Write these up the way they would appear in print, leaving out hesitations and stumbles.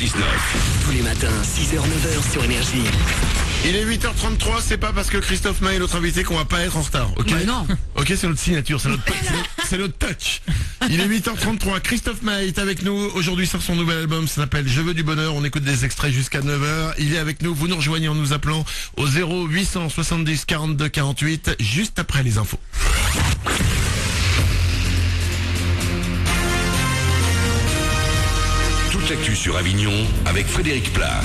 6-9. Tous les matins, 6h-9h sur Énergie. Il est 8h33, c'est pas parce que Christophe Maé est notre invité qu'on va pas être en retard, ok? Mais non. Ok, c'est notre signature, c'est notre touch. Il est 8h33, Christophe Maé est avec nous. Aujourd'hui sort son nouvel album, ça s'appelle Je veux du bonheur. On écoute des extraits jusqu'à 9h. Il est avec nous, vous nous rejoignez en nous appelant au 0870 42 48, juste après les infos. Toute l'actu sur Avignon avec Frédéric Plat.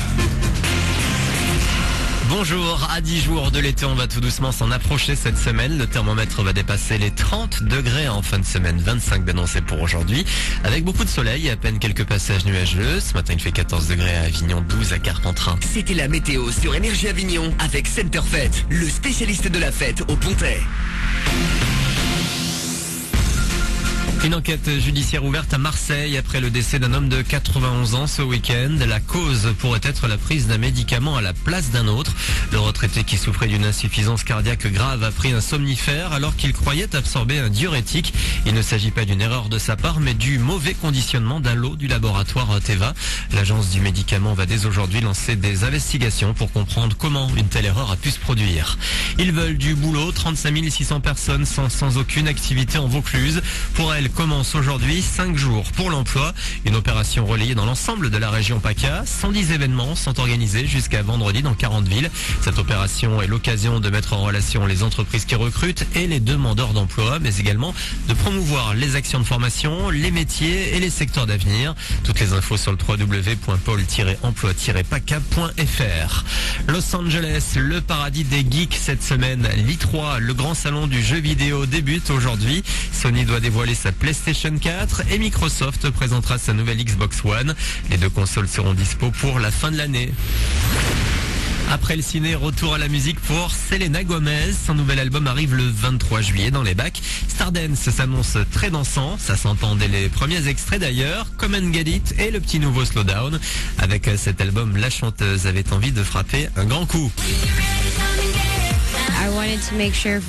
Bonjour, à 10 jours de l'été, on va tout doucement s'en approcher cette semaine. Le thermomètre va dépasser les 30 degrés en fin de semaine, 25 d'annoncés pour aujourd'hui. Avec beaucoup de soleil et à peine quelques passages nuageux. Ce matin, il fait 14 degrés à Avignon, 12 à Carpentras. C'était la météo sur Énergie Avignon avec Centerfait, le spécialiste de la fête au Pontet. Une enquête judiciaire ouverte à Marseille après le décès d'un homme de 91 ans ce week-end. La cause pourrait être la prise d'un médicament à la place d'un autre. Le retraité qui souffrait d'une insuffisance cardiaque grave a pris un somnifère alors qu'il croyait absorber un diurétique. Il ne s'agit pas d'une erreur de sa part mais du mauvais conditionnement d'un lot du laboratoire Teva. L'agence du médicament va dès aujourd'hui lancer des investigations pour comprendre comment une telle erreur a pu se produire. Ils veulent du boulot, 35 600 personnes sans aucune activité en Vaucluse. Pour elles, commence aujourd'hui 5 jours pour l'emploi. Une opération relayée dans l'ensemble de la région PACA. 110 événements sont organisés jusqu'à vendredi dans 40 villes. Cette opération est l'occasion de mettre en relation les entreprises qui recrutent et les demandeurs d'emploi, mais également de promouvoir les actions de formation, les métiers et les secteurs d'avenir. Toutes les infos sur le www.pôle-emploi-paca.fr. Los Angeles, le paradis des geeks cette semaine. l'I3, le grand salon du jeu vidéo, débute aujourd'hui. Sony doit dévoiler sa PlayStation 4 et Microsoft présentera sa nouvelle Xbox One. Les deux consoles seront dispo pour la fin de l'année. Après le ciné, retour à la musique pour Selena Gomez. Son nouvel album arrive le 23 juillet dans les bacs. Stardance s'annonce très dansant. Ça s'entend dès les premiers extraits d'ailleurs. Come and Get It et le petit nouveau Slowdown. Avec cet album, la chanteuse avait envie de frapper un grand coup.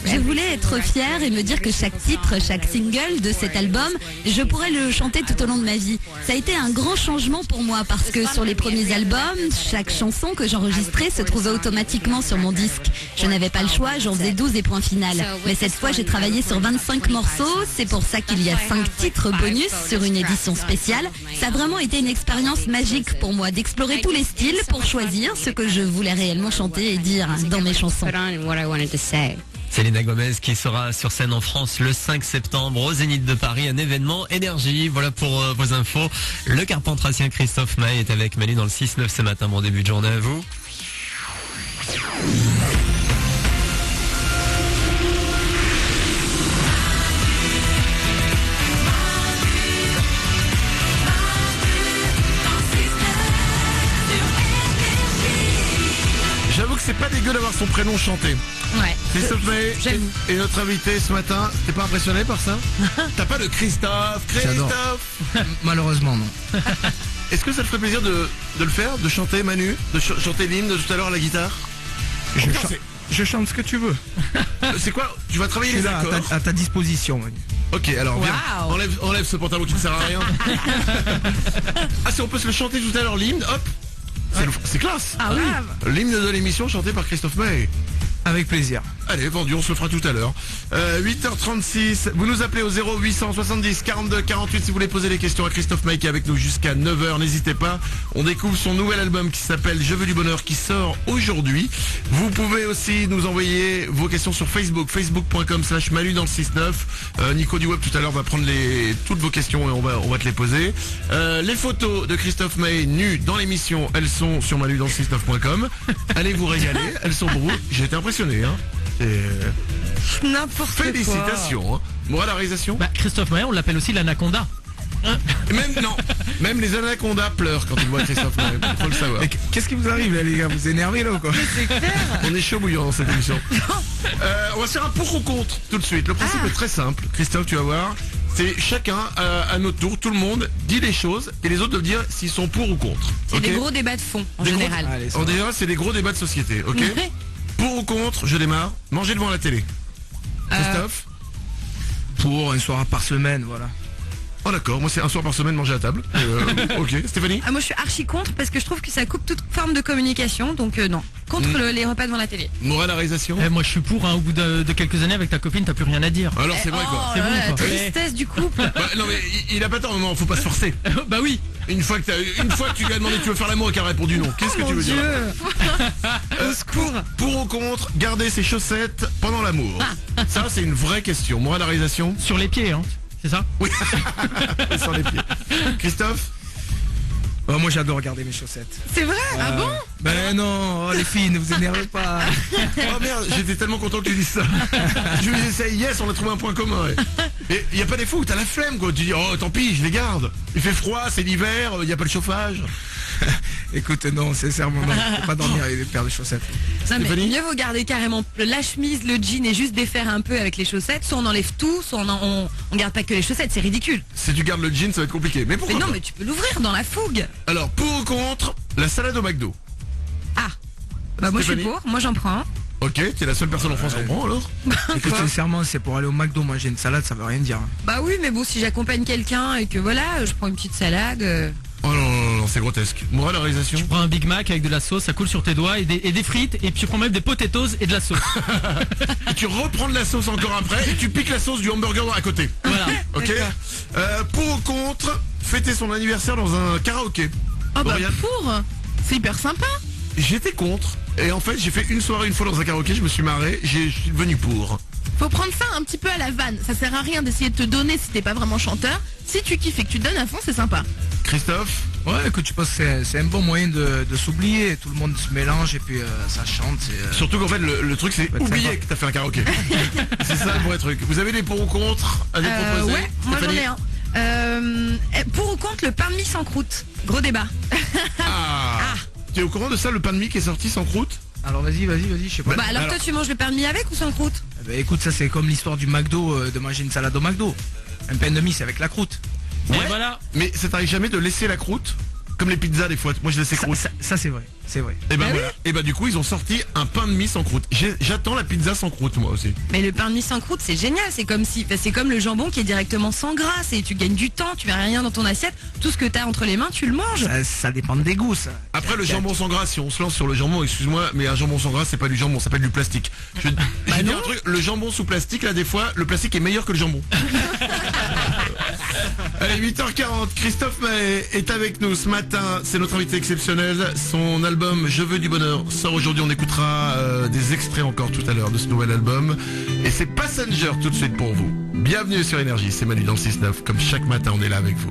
Je voulais être fière et me dire que chaque titre, chaque single de cet album, je pourrais le chanter tout au long de ma vie. Ça a été un grand changement pour moi parce que sur les premiers albums, chaque chanson que j'enregistrais se trouvait automatiquement sur mon disque. Je n'avais pas le choix, j'en faisais 12 et point final. Mais cette fois, j'ai travaillé sur 25 morceaux, c'est pour ça qu'il y a 5 titres bonus sur une édition spéciale. Ça a vraiment été une expérience magique pour moi d'explorer tous les styles pour choisir ce que je voulais réellement chanter et dire dans mes chansons. Selena Gomez qui sera sur scène en France le 5 septembre au Zénith de Paris, un événement énergie. Voilà pour vos infos. Le carpentracien Christophe Maé est avec Manu dans le 6-9 ce matin. Bon début de journée à vous. J'avoue que c'est pas dégueu d'avoir son prénom chanté. Ouais. Christophe Maé J'avoue. est notre invité ce matin. T'es pas impressionné par ça? T'as pas de Christophe? J'adore. Malheureusement, non. Est-ce que ça te ferait plaisir de le faire? De chanter, Manu? De chanter l'hymne de tout à l'heure à la guitare? Je chante ce que tu veux. C'est quoi? Tu vas travailler Je suis les là accords? à ta disposition, Manu. Ok, alors viens, Wow. enlève ce pantalon qui ne sert à rien. Ah, si on peut se le chanter tout à l'heure, l'hymne, hop. C'est classe. Ah oui. L'hymne de l'émission chanté par Christophe Maé. Avec plaisir. Allez, vendu, on se le fera tout à l'heure. 8h36, vous nous appelez au 0870 42 48 si vous voulez poser des questions à Christophe Maé qui est avec nous jusqu'à 9h, n'hésitez pas. On découvre son nouvel album qui s'appelle Je veux du bonheur qui sort aujourd'hui. Vous pouvez aussi nous envoyer vos questions sur Facebook, facebook.com/Manu dans le 6-9. Nico du Web tout à l'heure va prendre toutes vos questions et on va te les poser. Les photos de Christophe Maé nues dans l'émission, elles sont sur Manu dans le 6-9.com. Allez vous régaler, elles sont beaux. J'ai été impressionné, hein. N'importe Félicitations, hein. Moi la réalisation. Christophe Maé, on l'appelle aussi l'anaconda. Et même les anacondas pleurent quand ils voient Christophe Maé, faut le savoir. Mais qu'est-ce qui vous arrive là, les gars? Vous énervez là ou quoi? On est chaud bouillant dans cette émission. On va se faire un pour ou contre tout de suite. Le principe est très simple. Christophe, tu vas voir. C'est chacun à notre tour, tout le monde dit les choses et les autres doivent dire s'ils sont pour ou contre. C'est Ok. des gros débats de fond, en général. Allez, ça En va. général, c'est des gros débats de société, ok? Pour ou contre, je démarre. Manger devant la télé. Christophe? Pour un soir par semaine, voilà. Oh d'accord, moi c'est un soir par semaine manger à table. Ok, Stéphanie? Ah, moi, je suis archi contre parce que je trouve que ça coupe toute forme de communication. Donc, non. Contre les repas devant la télé. Morale à réalisation? Moi je suis pour, hein, au bout de quelques années avec ta copine, t'as plus rien à dire. Alors c'est vrai quoi. C'est bon, la quoi. tristesse du couple. Bah, non mais il a pas tort, non, faut pas se forcer. Bah oui. Une fois que tu lui as demandé tu veux faire l'amour et qu'elle a répondu non, qu'est-ce que tu veux dire? Au secours. Pour ou contre garder ses chaussettes pendant l'amour? Ça c'est une vraie question. Morale à réalisation? Sur les pieds, hein. C'est ça? Oui. Sur les pieds. Christophe? Oh, moi j'adore regarder mes chaussettes. C'est vrai? Ah bon? Ben non, les filles, ne vous énervez pas. Oh merde, j'étais tellement content que tu dises ça. Je me disais, yes, on a trouvé un point commun. Ouais. Et il y a pas des fois où t'as la flemme quoi. Tu dis, oh tant pis, je les garde. Il fait froid, c'est l'hiver, il y a pas le chauffage. Écoute, non, sincèrement, non. Faut pas dormir avec des paires de chaussettes. Non, mais Stéphanie? mieux vaut garder carrément la chemise, le jean et juste défaire un peu avec les chaussettes. Soit on enlève tout, soit on garde pas que les chaussettes, c'est ridicule. Si tu gardes le jean, ça va être compliqué. Mais Mais pourquoi non, pas? mais tu peux l'ouvrir dans la fougue. Alors, pour ou contre la salade au McDo? Ah. Bah moi je suis Stéphanie? pour, moi j'en prends. Ok, t'es la seule personne en France qui en prend alors? Écoute, sincèrement, c'est pour aller au McDo manger une salade, ça veut rien dire. Bah oui, mais bon, si j'accompagne quelqu'un et que voilà, je prends une petite salade. Oh non, c'est grotesque. Morale à réalisation? Tu prends un Big Mac avec de la sauce, ça coule sur tes doigts et des frites, et puis tu prends même des potatoes et de la sauce. Et tu reprends de la sauce encore après et tu piques la sauce du hamburger à côté. Voilà. Ok. Pour ou contre fêter son anniversaire dans un karaoké? Oh bah Oriane? pour. C'est hyper sympa. J'étais contre. Et en fait, j'ai fait une soirée une fois dans un karaoké, je me suis marré, je suis devenu pour. Faut prendre ça un petit peu à la vanne. Ça sert à rien d'essayer de te donner si t'es pas vraiment chanteur. Si tu kiffes et que tu te donnes à fond, c'est sympa. Christophe? Ouais, écoute, je pense que c'est un bon moyen de s'oublier. Tout le monde se mélange et puis ça chante. Surtout qu'en fait, le truc, c'est être oublier sympa. que t'as fait un karaoké. C'est ça le vrai truc. Vous avez des pour ou contre à nous proposer? Ouais, moi j'en Stéphanie? ai un. Pour ou contre le pain de mie sans croûte? Gros débat. Ah. Tu es au courant de ça, le pain de mie qui est sorti sans croûte? Alors vas-y, je sais pas. Bah alors toi tu manges le pain de mie avec ou sans croûte? Bah, écoute, ça c'est comme l'histoire du McDo, de manger une salade au McDo. Un pain de mie, c'est avec la croûte. Et voilà. Mais ça t'arrive jamais de laisser la croûte? Comme les pizzas des fois, moi je laisse les croûtes. Ça c'est vrai, c'est vrai. Et ben Bah voilà. Et ben du coup ils ont sorti un pain de mie sans croûte. J'attends la pizza sans croûte moi aussi. Mais le pain de mie sans croûte c'est génial, c'est comme le jambon qui est directement sans gras, et tu gagnes du temps, tu mets rien dans ton assiette, tout ce que t'as entre les mains tu le manges. Ça dépend des goûts, ça. Après le jambon sans gras, si on se lance sur le jambon, excuse-moi, mais un jambon sans gras c'est pas du jambon, ça s'appelle du plastique. Je vais dire un truc, le jambon sous plastique là des fois, le plastique est meilleur que le jambon. Allez 8h40, Christophe Maé est avec nous ce matin, c'est notre invité exceptionnel, son album Je veux du bonheur sort aujourd'hui, on écoutera des extraits encore tout à l'heure de ce nouvel album et c'est Passenger tout de suite pour vous. Bienvenue sur Énergie, c'est Manu dans le 6-9, comme chaque matin on est là avec vous.